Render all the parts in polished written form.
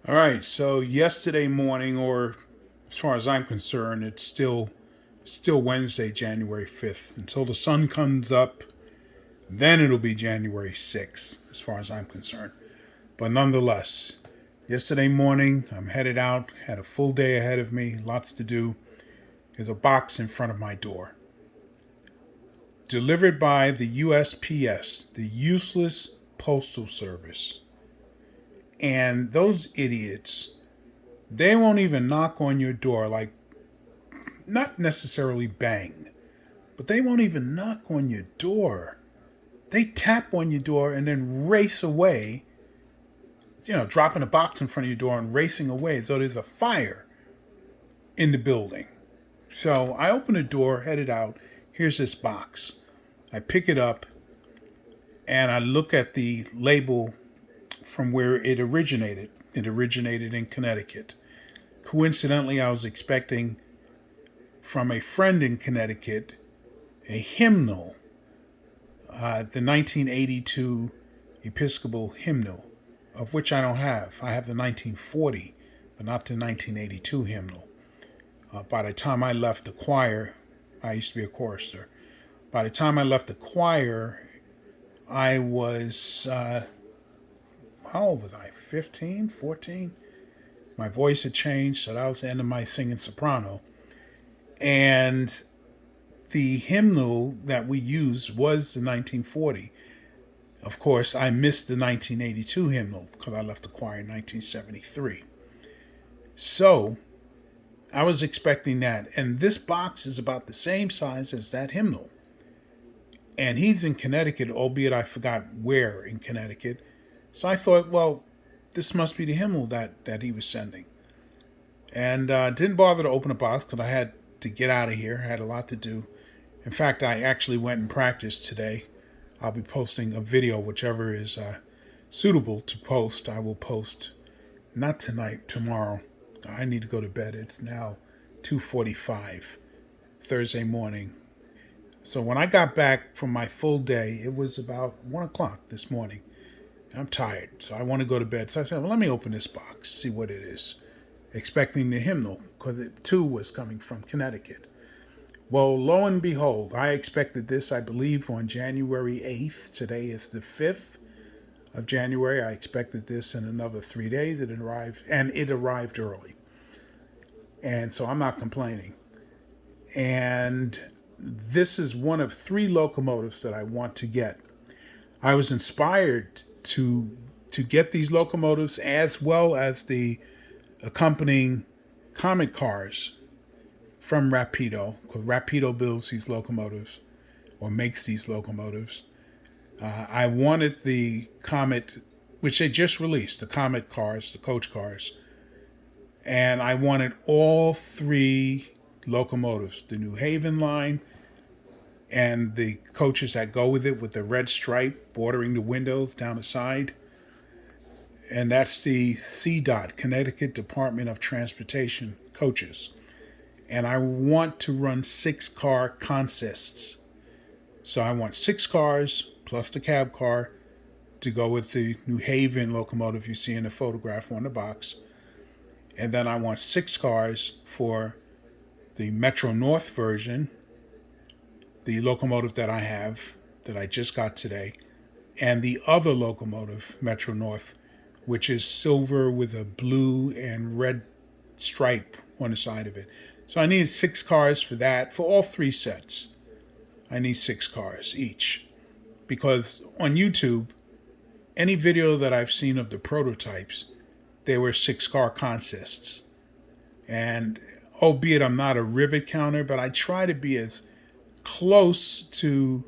All right, so yesterday morning, or as far as I'm concerned, it's still Wednesday, January 5th. Until the sun comes up, then it'll be January 6th, as far as I'm concerned. But nonetheless, yesterday morning, I'm headed out, had a full day ahead of me, lots to do. There's a box in front of my door. Delivered by the USPS, the Useless Postal Service. And those idiots, they won't even knock on your door, like, not necessarily bang, but they won't even knock on your door. They tap on your door and then race away, dropping a box in front of your door and racing away as though there's a fire in the building. So I open the door, headed out. Here's this box. I pick it up and I look at the label from where it originated. It originated in Connecticut. Coincidentally, I was expecting from a friend in Connecticut a hymnal, the 1982 Episcopal hymnal, of which I don't have. I have the 1940, but not the 1982 hymnal. By the time I left the choir, I used to be a chorister. By the time I left the choir, I was, how old was I? 15, 14? My voice had changed, so that was the end of my singing soprano. And the hymnal that we used was the 1940. Of course, I missed the 1982 hymnal because I left the choir in 1973. So I was expecting that. And this box is about the same size as that hymnal. And he's in Connecticut, albeit I forgot where in Connecticut. So I thought, well, this must be the hymnal that he was sending. And didn't bother to open the box because I had to get out of here. I had a lot to do. In fact, I actually went and practiced today. I'll be posting a video, whichever is suitable to post. I will post, not tonight, tomorrow. I need to go to bed. It's now 2:45 Thursday morning. So when I got back from my full day, it was about 1 o'clock this morning. I'm tired, so I want to go to bed. So I said, well, let me open this box, see what it is. Expecting the hymnal, because it too was coming from Connecticut. Well, lo and behold, I expected this, I believe, on January 8th. Today is the 5th of January. I expected this in another 3 days. It arrived early. And so I'm not complaining. And this is one of 3 locomotives that I want to get. I was inspired to get these locomotives as well as the accompanying Comet cars from Rapido, because Rapido builds these locomotives or makes these locomotives. I wanted the Comet, which they just released, the Comet cars, the coach cars, and I wanted all 3 locomotives, the New Haven line and the coaches that go with it with the red stripe bordering the windows down the side. And that's the CDOT, Connecticut Department of Transportation coaches. And I want to run 6-car consists. So I want 6 cars plus the cab car to go with the New Haven locomotive you see in the photograph on the box. And then I want 6 cars for the Metro North version, the locomotive that I have, that I just got today, and the other locomotive, Metro North, which is silver with a blue and red stripe on the side of it. So I need 6 cars for that, for all 3 sets. I need 6 cars each. Because on YouTube, any video that I've seen of the prototypes, they were 6-car consists. And albeit I'm not a rivet counter, but I try to be as close to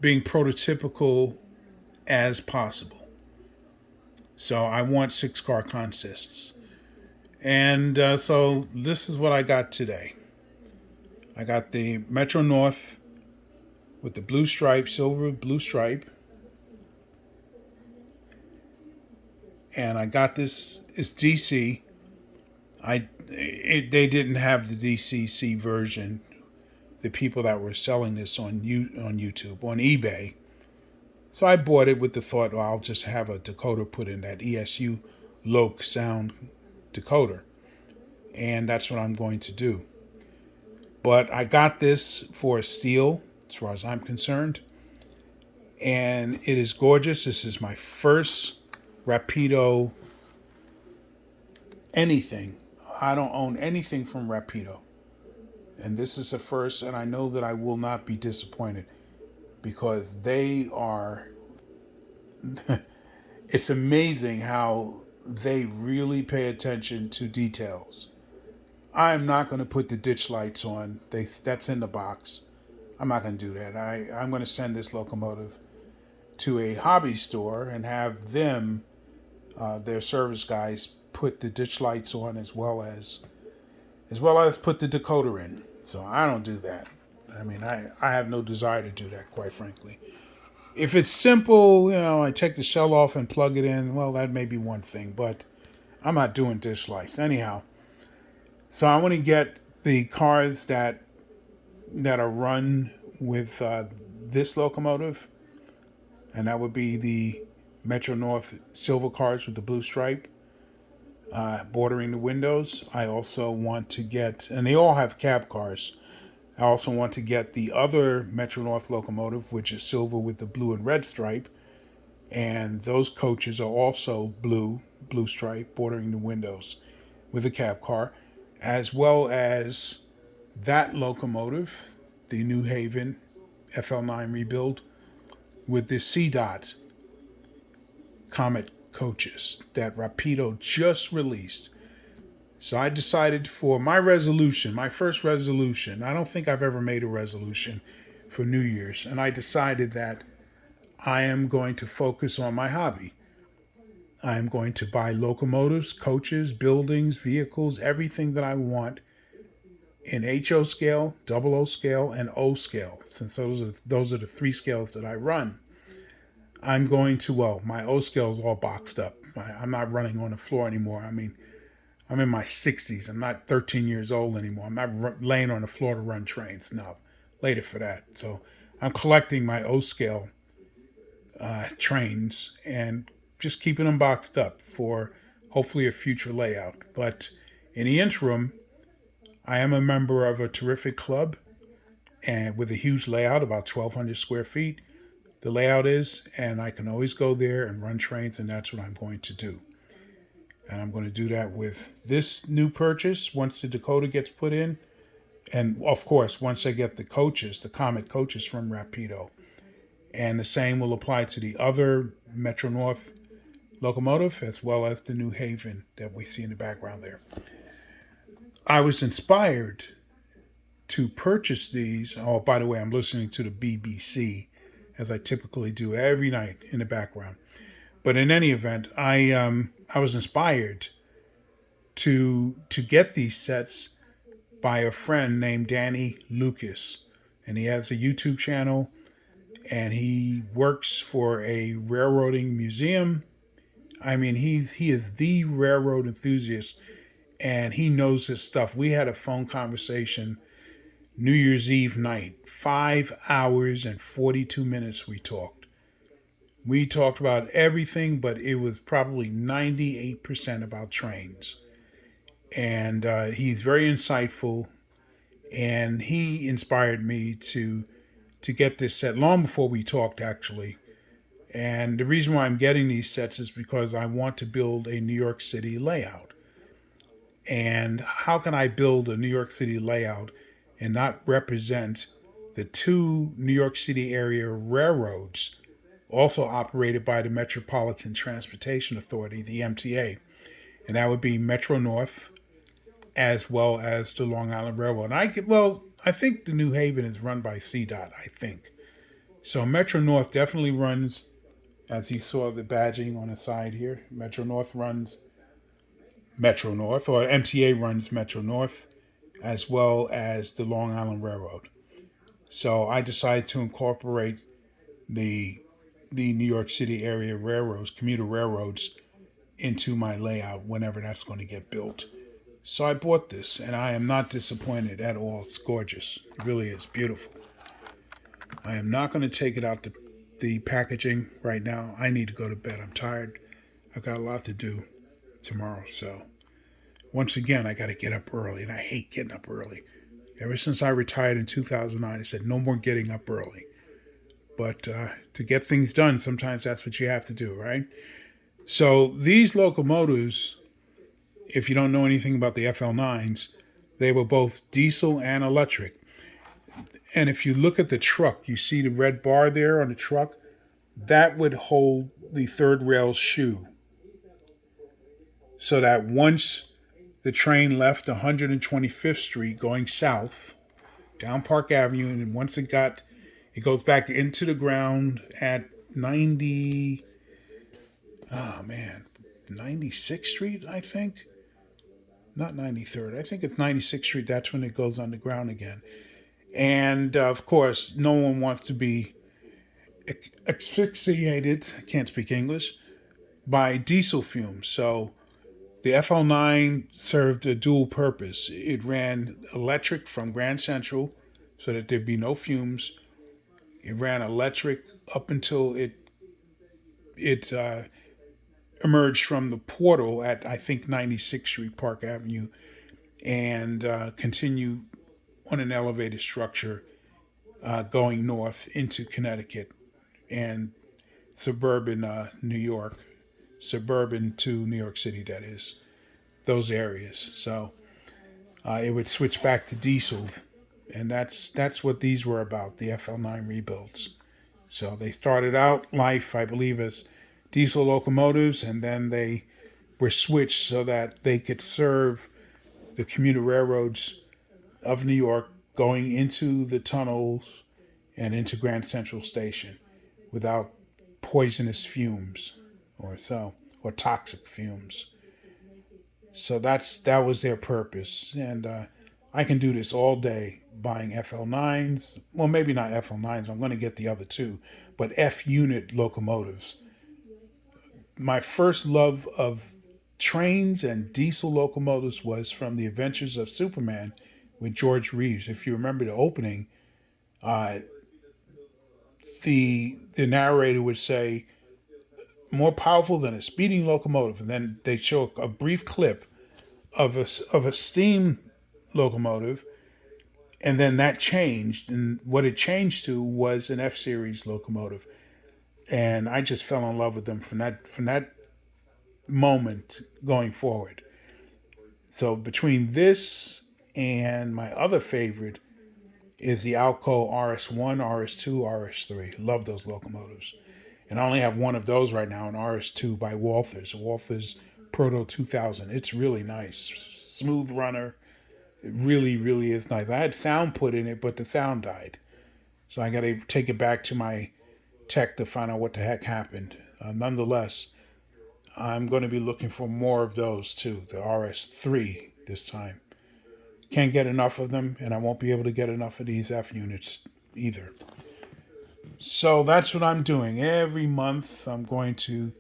being prototypical as possible. So I want 6-car consists. And so this is what I got today. I got the Metro North with the blue stripe, silver blue stripe. And I got this, it's DC. They didn't have the DCC version. The people that were selling this on YouTube, on eBay. So I bought it with the thought, well, I'll just have a decoder put in that ESU Loc sound decoder. And that's what I'm going to do. But I got this for a steal, as far as I'm concerned. And it is gorgeous. This is my first Rapido anything. I don't own anything from Rapido. And this is the first, and I know that I will not be disappointed because they are. It's amazing how they really pay attention to details. I'm not going to put the ditch lights on. That's in the box. I'm not going to do that. I'm going to send this locomotive to a hobby store and have them, their service guys, put the ditch lights on as well as put the decoder in. So I don't do that. I mean, I have no desire to do that, quite frankly. If it's simple, I take the shell off and plug it in, well, that may be one thing, but I'm not doing dish lights. Anyhow, so I want to get the cars that are run with this locomotive, and that would be the Metro North silver cars with the blue stripe bordering the windows. I also want to get, and they all have cab cars. I also want to get the other Metro North locomotive, which is silver with the blue and red stripe, and those coaches are also blue stripe bordering the windows with a cab car, as well as that locomotive, the New Haven FL9 Rebuild, with the C dot Comet coaches that Rapido just released. So I decided for my resolution, my first resolution, I don't think I've ever made a resolution for New Year's, and I decided that I am going to focus on my hobby. I am going to buy locomotives, coaches, buildings, vehicles, everything that I want in HO scale, double O scale, and O scale. Since those are the three scales that I run, I'm going to, well, my O scale is all boxed up. I'm not running on the floor anymore. I mean, I'm in my 60s. I'm not 13 years old anymore. I'm not laying on the floor to run trains. No, later for that. So I'm collecting my O scale trains and just keeping them boxed up for hopefully a future layout. But in the interim, I am a member of a terrific club and with a huge layout, about 1,200 square feet. The layout is, and I can always go there and run trains, and that's what I'm going to do. And I'm going to do that with this new purchase once the Dakota gets put in. And of course, once I get the coaches, the Comet coaches from Rapido. And the same will apply to the other Metro North locomotive as well as the New Haven that we see in the background there. I was inspired to purchase these. Oh, by the way, I'm listening to the BBC as I typically do every night in the background. But in any event, I was inspired to get these sets by a friend named Danny Lucas, and he has a YouTube channel, and he works for a railroading museum. I mean, he is the railroad enthusiast, and he knows his stuff. We had a phone conversation New Year's Eve night, 5 hours and 42 minutes. We talked about everything, but it was probably 98% about trains. And he's very insightful, and he inspired me to get this set long before we talked, actually. And the reason why I'm getting these sets is because I want to build a New York City layout. And how can I build a New York City layout and not represent the two New York City area railroads, also operated by the Metropolitan Transportation Authority, the MTA? And that would be Metro North as well as the Long Island Railroad. I think the New Haven is run by CDOT, I think. So Metro North definitely runs, as you saw the badging on the side here. Metro North runs Metro North, or MTA runs Metro North, as well as the Long Island Railroad. So I decided to incorporate the New York City area railroads, commuter railroads, into my layout whenever that's going to get built. So I bought this, and I am not disappointed at all. It's gorgeous. It really is beautiful. I am not going to take it out the packaging right now. I need to go to bed. I'm tired. I've got a lot to do. tomorrow. So once again, I got to get up early, and I hate getting up early. Ever since I retired in 2009, I said no more getting up early. But to get things done, sometimes that's what you have to do, right? So these locomotives, if you don't know anything about the FL9s, they were both diesel and electric. And if you look at the truck, you see the red bar there on the truck, that would hold the third rail shoe. So that once the train left 125th Street going south down Park Avenue, and once it goes back into the ground at 90, oh man, 96th Street, I think. Not 93rd. I think it's 96th Street. That's when it goes underground again. And of course, no one wants to be asphyxiated, I can't speak English, by diesel fumes. So the FL9 served a dual purpose. It ran electric from Grand Central so that there'd be no fumes. It ran electric up until it emerged from the portal at, I think, 96th Street, Park Avenue, and continued on an elevated structure going north into Connecticut and suburban New York, suburban to New York City, that is, those areas. So it would switch back to diesel, and that's what these were about, the FL9 rebuilds. So they started out life, I believe, as diesel locomotives, and then they were switched so that they could serve the commuter railroads of New York going into the tunnels and into Grand Central Station without poisonous fumes or toxic fumes. So that was their purpose, and I can do this all day buying FL9s. Well, maybe not FL9s. I'm going to get the other two, but F unit locomotives. My first love of trains and diesel locomotives was from The Adventures of Superman with George Reeves. If you remember the opening, uh, the narrator would say, "More powerful than a speeding locomotive," and then they show a brief clip of a steam locomotive, and then that changed, and what it changed to was an F series locomotive, and I just fell in love with them from that moment going forward. So between this and my other favorite is the Alco RS1, RS2, RS3. Love those locomotives. And I only have one of those right now, an RS2 by Walthers Proto 2000. It's really nice. Smooth runner. It really, really is nice. I had sound put in it, but the sound died. So I got to take it back to my tech to find out what the heck happened. Nonetheless, I'm going to be looking for more of those too, the RS3 this time. Can't get enough of them, and I won't be able to get enough of these F units either. So that's what I'm doing. Every month I'm going to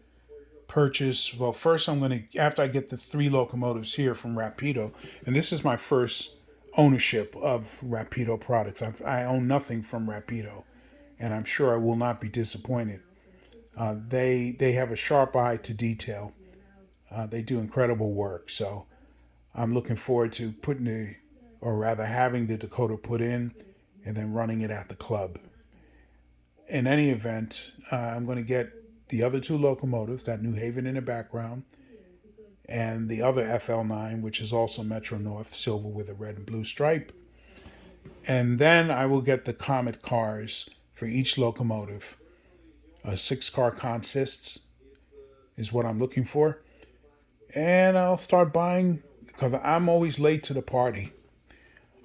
purchase, well, first I'm going to, after I get the three locomotives here from Rapido, and this is my first ownership of Rapido products. I own nothing from Rapido, and I'm sure I will not be disappointed. They have a sharp eye to detail. They do incredible work. So I'm looking forward to or rather having the Dakota put in and then running it at the club. In any event, I'm going to get the other two locomotives, that New Haven in the background, and the other FL9, which is also Metro North, silver with a red and blue stripe. And then I will get the Comet cars for each locomotive. A 6-car consist is what I'm looking for. And I'll start buying, because I'm always late to the party.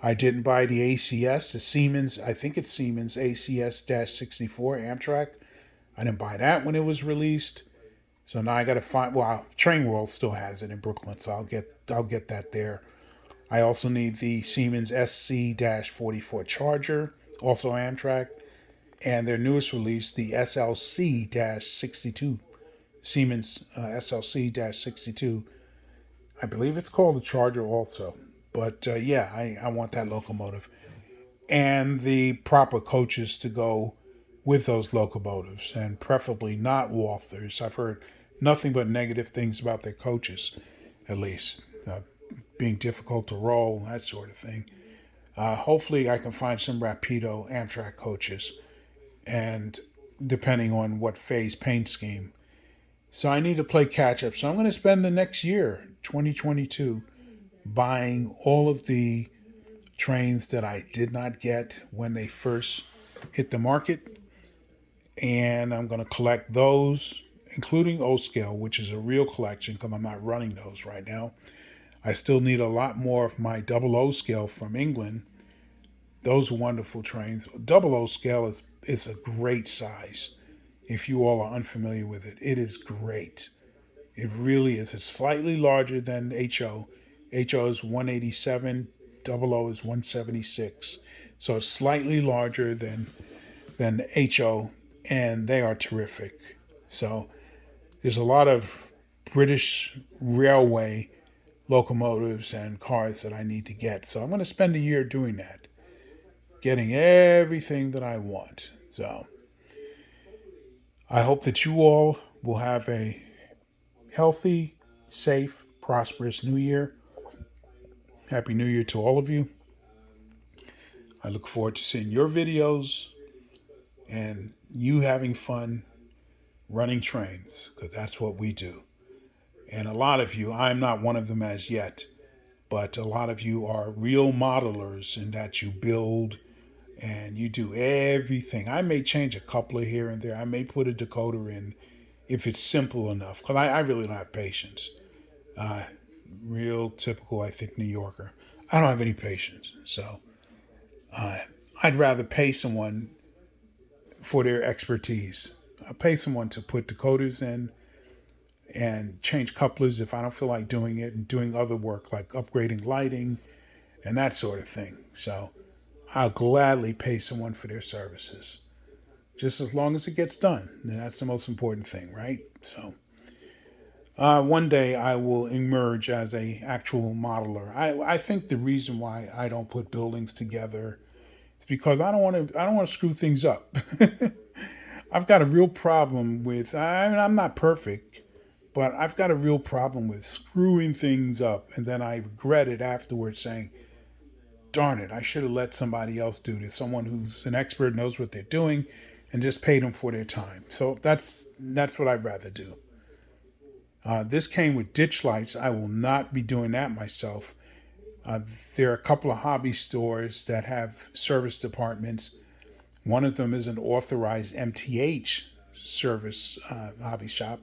I didn't buy the ACS, the Siemens, I think it's Siemens ACS-64 Amtrak. I didn't buy that when it was released. So now I got to find, well, Train World still has it in Brooklyn, so I'll get that there. I also need the Siemens SC-44 Charger, also Amtrak, and their newest release, the SLC-62, Siemens SLC-62. I believe it's called the Charger also. But yeah, I want that locomotive. And the proper coaches to go with those locomotives, and preferably not Walthers. I've heard nothing but negative things about their coaches, at least. Being difficult to roll, that sort of thing. Hopefully, I can find some Rapido Amtrak coaches, and depending on what phase paint scheme. So I need to play catch up. So I'm going to spend the next year, 2022, buying all of the trains that I did not get when they first hit the market, and I'm going to collect those, including O scale, which is a real collection because I'm not running those right now. I still need a lot more of my double O scale from England. Those are wonderful trains. Double O scale is a great size. If you all are unfamiliar with it, it is great. It really is. It's slightly larger than HO. HO is 187, double O is 176. So it's slightly larger than HO, and they are terrific. So there's a lot of British railway locomotives and cars that I need to get. So I'm going to spend a year doing that, getting everything that I want. So I hope that you all will have a healthy, safe, prosperous new year. Happy New Year to all of you. I look forward to seeing your videos and you having fun running trains because that's what we do. And a lot of you, I'm not one of them as yet, but a lot of you are real modelers in that you build and you do everything. I may change a coupler here and there. I may put a decoder in if it's simple enough because I really don't have patience. Uh, Real typical, I think, New Yorker. I don't have any patience. So I'd rather pay someone for their expertise. I pay someone to put decoders in and change couplers if I don't feel like doing it and doing other work like upgrading lighting and that sort of thing. So I'll gladly pay someone for their services. Just as long as it gets done. And that's the most important thing, right? So one day I will emerge as a actual modeler. I think the reason why I don't put buildings together is because I don't want to screw things up. I've got a real problem with I'm not perfect, but I've got a real problem with screwing things up and then I regret it afterwards saying, darn it, I should have let somebody else do this, someone who's an expert, knows what they're doing, and just paid them for their time. So that's what I'd rather do. This came with ditch lights. I will not be doing that myself. Uh, there are a couple of hobby stores that have service departments. One of them is an authorized MTH service hobby shop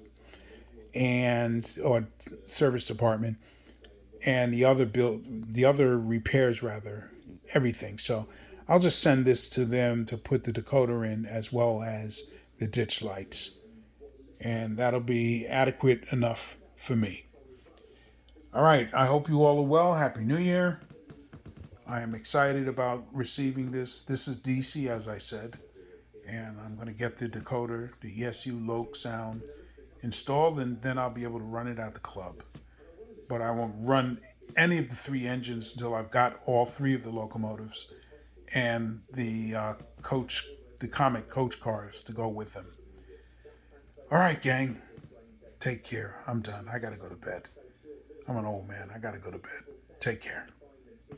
and or service department, and the other repairs rather everything. So I'll just send this to them to put the decoder in as well as the ditch lights, and that'll be adequate enough for me. All right, I hope you all are well. Happy New Year. I am excited about receiving this. This is DC, as I said, and I'm going to get the decoder, the ESU Loc sound installed, and then I'll be able to run it at the club. But I won't run any of the three engines until I've got all three of the locomotives and the Comet coach cars to go with them. All right, gang, take care. I'm done. I got to go to bed. I'm an old man. I got to go to bed. Take care.